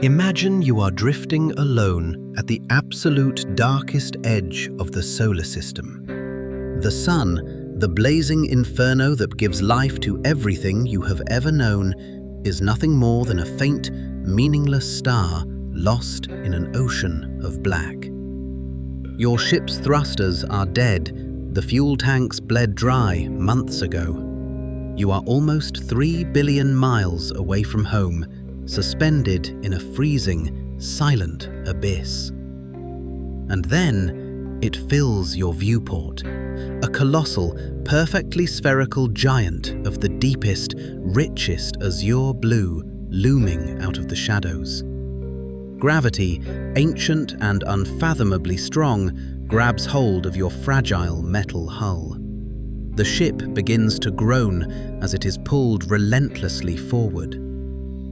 Imagine you are drifting alone at the absolute darkest edge of the solar system. The sun, the blazing inferno that gives life to everything you have ever known, is nothing more than a faint, meaningless star lost in an ocean of black. Your ship's thrusters are dead, the fuel tanks bled dry months ago. You are almost 3 billion miles away from home, suspended in a freezing, silent abyss. And then it fills your viewport, a colossal, perfectly spherical giant of the deepest, richest azure blue looming out of the shadows. Gravity, ancient and unfathomably strong, grabs hold of your fragile metal hull. The ship begins to groan as it is pulled relentlessly forward.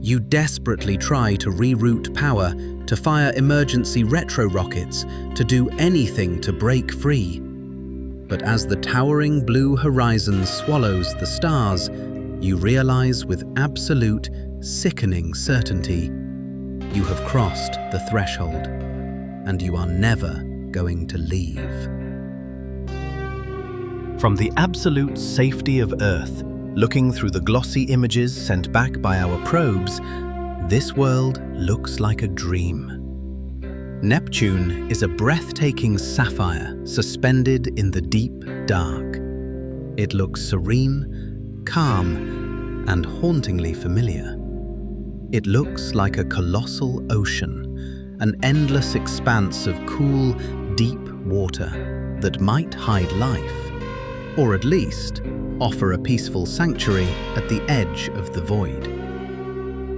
You desperately try to reroute power, to fire emergency retro-rockets, to do anything to break free. But as the towering blue horizon swallows the stars, you realize with absolute, sickening certainty, you have crossed the threshold, and you are never going to leave. From the absolute safety of Earth, looking through the glossy images sent back by our probes, this world looks like a dream. Neptune is a breathtaking sapphire suspended in the deep dark. It looks serene, calm, and hauntingly familiar. It looks like a colossal ocean, an endless expanse of cool, deep water that might hide life, or at least offer a peaceful sanctuary at the edge of the void.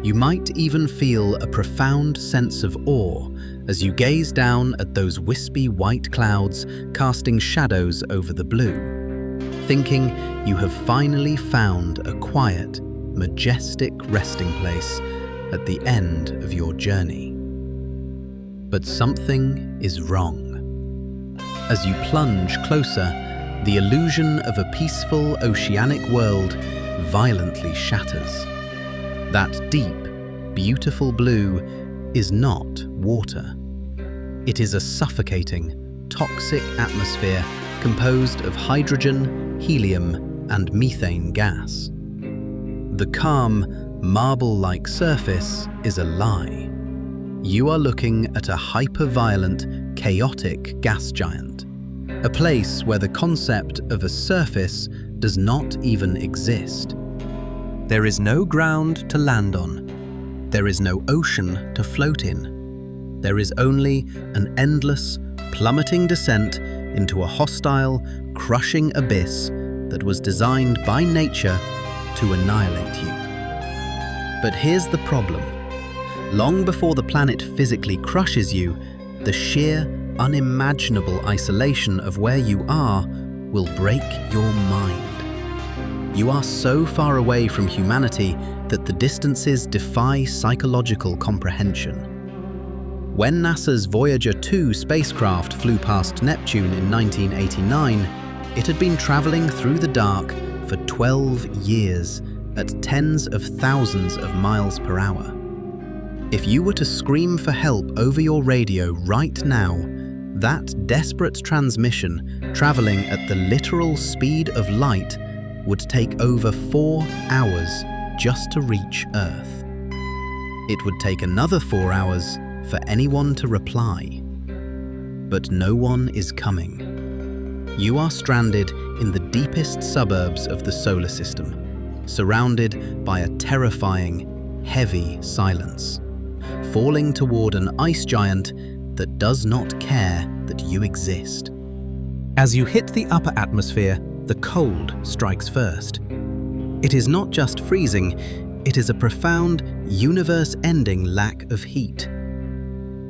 You might even feel a profound sense of awe as you gaze down at those wispy white clouds casting shadows over the blue, thinking you have finally found a quiet, majestic resting place at the end of your journey. But something is wrong. As you plunge closer, the illusion of a peaceful oceanic world violently shatters. That deep, beautiful blue is not water. It is a suffocating, toxic atmosphere composed of hydrogen, helium, and methane gas. The calm, marble-like surface is a lie. You are looking at a hyper-violent, chaotic gas giant. A place where the concept of a surface does not even exist. There is no ground to land on. There is no ocean to float in. There is only an endless, plummeting descent into a hostile, crushing abyss that was designed by nature to annihilate you. But here's the problem. Long before the planet physically crushes you, the sheer, unimaginable isolation of where you are will break your mind. You are so far away from humanity that the distances defy psychological comprehension. When NASA's Voyager 2 spacecraft flew past Neptune in 1989, it had been traveling through the dark for 12 years at tens of thousands of miles per hour. If you were to scream for help over your radio right now, that desperate transmission, traveling at the literal speed of light, would take over 4 hours just to reach Earth. It would take another 4 hours for anyone to reply. But no one is coming. You are stranded in the deepest suburbs of the solar system, surrounded by a terrifying, heavy silence, falling toward an ice giant that does not care that you exist. As you hit the upper atmosphere, the cold strikes first. It is not just freezing, it is a profound, universe-ending lack of heat.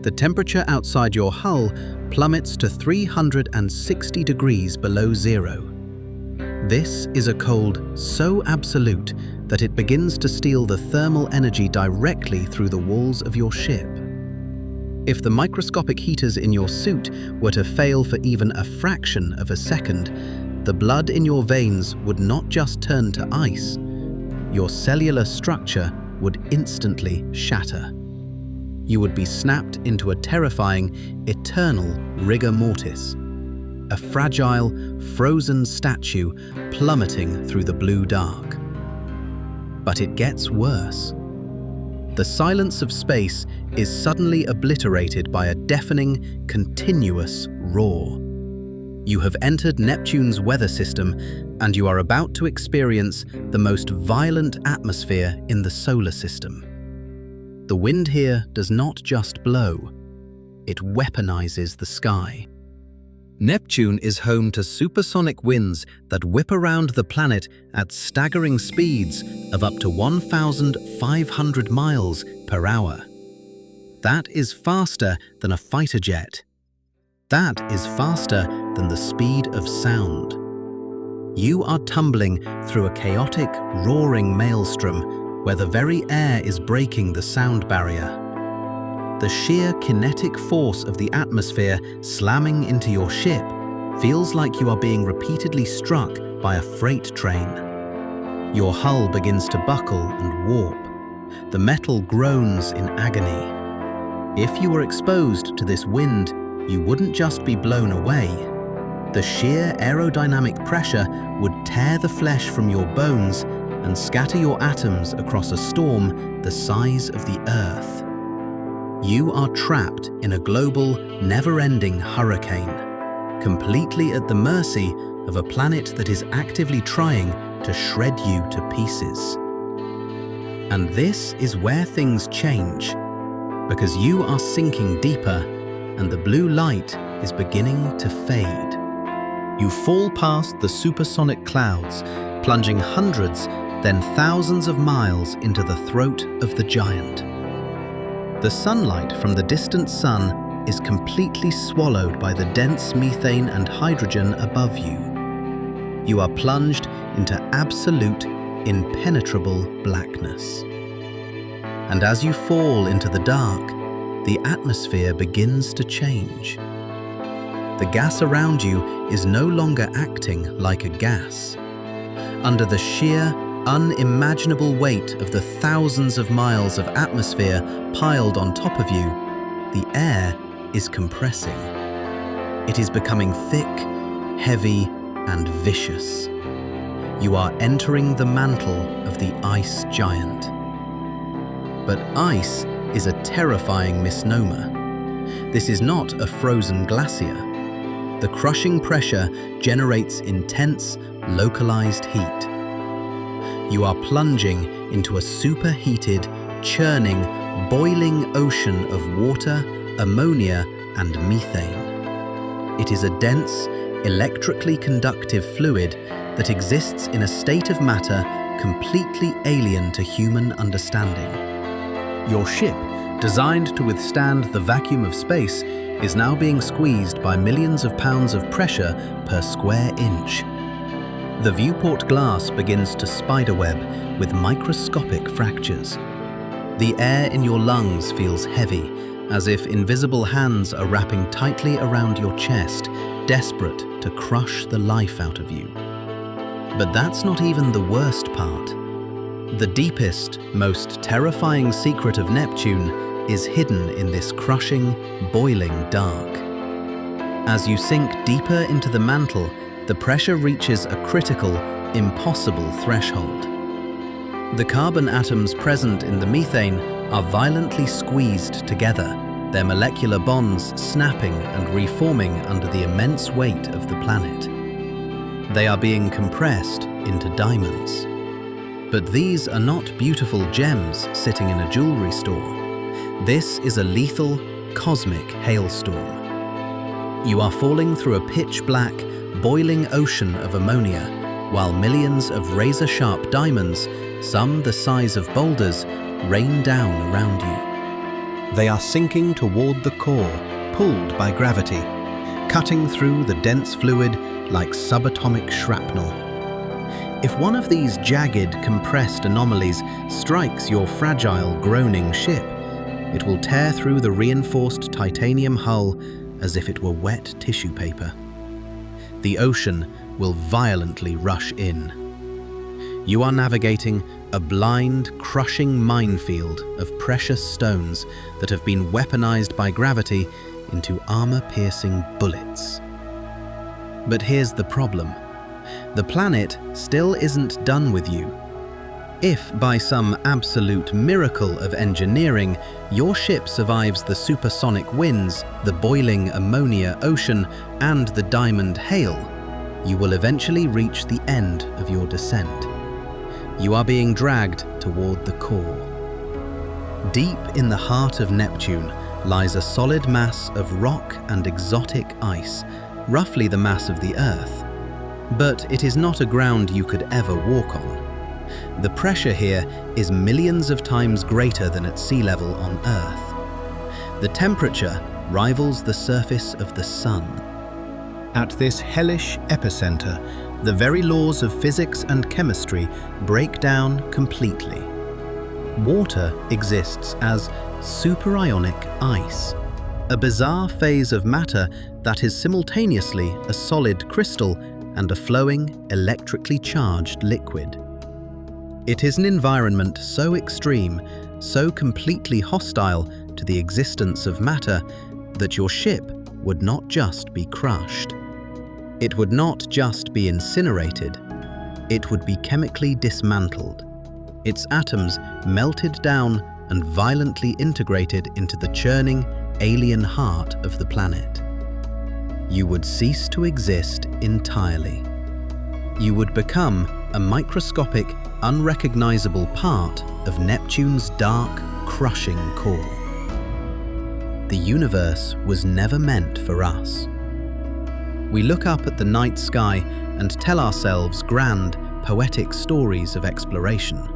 The temperature outside your hull plummets to 360 degrees below zero. This is a cold so absolute that it begins to steal the thermal energy directly through the walls of your ship. If the microscopic heaters in your suit were to fail for even a fraction of a second, the blood in your veins would not just turn to ice, your cellular structure would instantly shatter. you would be snapped into a terrifying, eternal rigor mortis. A fragile, frozen statue plummeting through the blue dark. But it gets worse. The silence of space is suddenly obliterated by a deafening, continuous roar. You have entered Neptune's weather system, and you are about to experience the most violent atmosphere in the solar system. The wind here does not just blow, it weaponizes the sky. Neptune is home to supersonic winds that whip around the planet at staggering speeds of up to 1,500 miles per hour. That is faster than a fighter jet. That is faster than the speed of sound. You are tumbling through a chaotic, roaring maelstrom where the very air is breaking the sound barrier. The sheer kinetic force of the atmosphere slamming into your ship feels like you are being repeatedly struck by a freight train. Your hull begins to buckle and warp. The metal groans in agony. If you were exposed to this wind, you wouldn't just be blown away. The sheer aerodynamic pressure would tear the flesh from your bones and scatter your atoms across a storm the size of the Earth. You are trapped in a global, never-ending hurricane, completely at the mercy of a planet that is actively trying to shred you to pieces. And this is where things change, because you are sinking deeper and the blue light is beginning to fade. You fall past the supersonic clouds, plunging hundreds, then thousands of miles into the throat of the giant. The sunlight from the distant sun is completely swallowed by the dense methane and hydrogen above you. You are plunged into absolute, impenetrable blackness. And as you fall into the dark, the atmosphere begins to change. The gas around you is no longer acting like a gas. Under the sheer, unimaginable weight of the thousands of miles of atmosphere piled on top of you, the air is compressing. It is becoming thick, heavy, and vicious. You are entering the mantle of the ice giant. But ice is a terrifying misnomer. This is not a frozen glacier. The crushing pressure generates intense, localized heat. You are plunging into a superheated, churning, boiling ocean of water, ammonia, and methane. It is a dense, electrically conductive fluid that exists in a state of matter completely alien to human understanding. Your ship, designed to withstand the vacuum of space, is now being squeezed by millions of pounds of pressure per square inch. The viewport glass begins to spiderweb with microscopic fractures. The air in your lungs feels heavy, as if invisible hands are wrapping tightly around your chest, desperate to crush the life out of you. But that's not even the worst part. The deepest, most terrifying secret of Neptune is hidden in this crushing, boiling dark. As you sink deeper into the mantle, the pressure reaches a critical, impossible threshold. The carbon atoms present in the methane are violently squeezed together, their molecular bonds snapping and reforming under the immense weight of the planet. They are being compressed into diamonds. But these are not beautiful gems sitting in a jewelry store. This is a lethal, cosmic hailstorm. You are falling through a pitch-black, boiling ocean of ammonia, while millions of razor-sharp diamonds, some the size of boulders, rain down around you. They are sinking toward the core, pulled by gravity, cutting through the dense fluid like subatomic shrapnel. If one of these jagged, compressed anomalies strikes your fragile, groaning ship, it will tear through the reinforced titanium hull as if it were wet tissue paper. The ocean will violently rush in. You are navigating a blind, crushing minefield of precious stones that have been weaponized by gravity into armor-piercing bullets. But here's the problem. The planet still isn't done with you. If, by some absolute miracle of engineering, your ship survives the supersonic winds, the boiling ammonia ocean, and the diamond hail, you will eventually reach the end of your descent. You are being dragged toward the core. Deep in the heart of Neptune lies a solid mass of rock and exotic ice, roughly the mass of the Earth. But it is not a ground you could ever walk on. The pressure here is millions of times greater than at sea level on Earth. The temperature rivals the surface of the Sun. At this hellish epicenter, the very laws of physics and chemistry break down completely. Water exists as superionic ice, a bizarre phase of matter that is simultaneously a solid crystal and a flowing, electrically charged liquid. It is an environment so extreme, so completely hostile to the existence of matter, that your ship would not just be crushed. It would not just be incinerated. It would be chemically dismantled, its atoms melted down and violently integrated into the churning, alien heart of the planet. You would cease to exist entirely. You would become a microscopic, unrecognizable part of Neptune's dark, crushing core. The universe was never meant for us. We look up at the night sky and tell ourselves grand, poetic stories of exploration.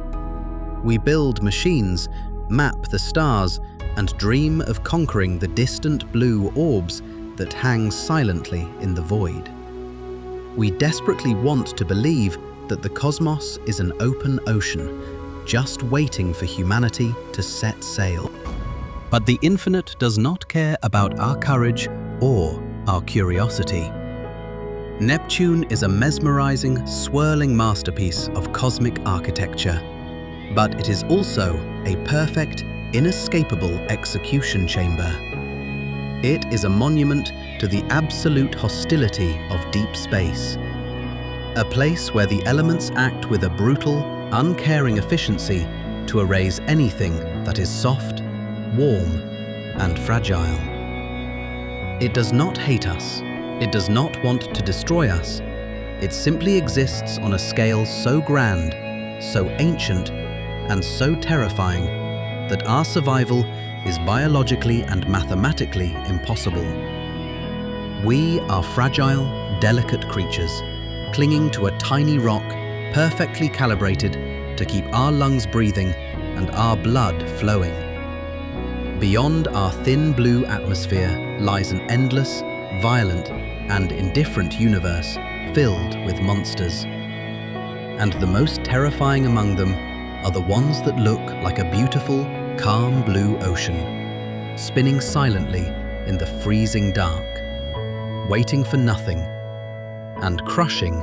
We build machines, map the stars, and dream of conquering the distant blue orbs that hang silently in the void. We desperately want to believe that the cosmos is an open ocean, just waiting for humanity to set sail. But the infinite does not care about our courage or our curiosity. Neptune is a mesmerizing, swirling masterpiece of cosmic architecture, but it is also a perfect, inescapable execution chamber. It is a monument to the absolute hostility of deep space, a place where the elements act with a brutal, uncaring efficiency to erase anything that is soft, warm, and fragile. It does not hate us. It does not want to destroy us. It simply exists on a scale so grand, so ancient, and so terrifying that our survival is biologically and mathematically impossible. We are fragile, delicate creatures, clinging to a tiny rock perfectly calibrated to keep our lungs breathing and our blood flowing. Beyond our thin blue atmosphere lies an endless, violent, and indifferent universe filled with monsters. And the most terrifying among them are the ones that look like a beautiful, calm blue ocean, spinning silently in the freezing dark, waiting for nothing, and crushing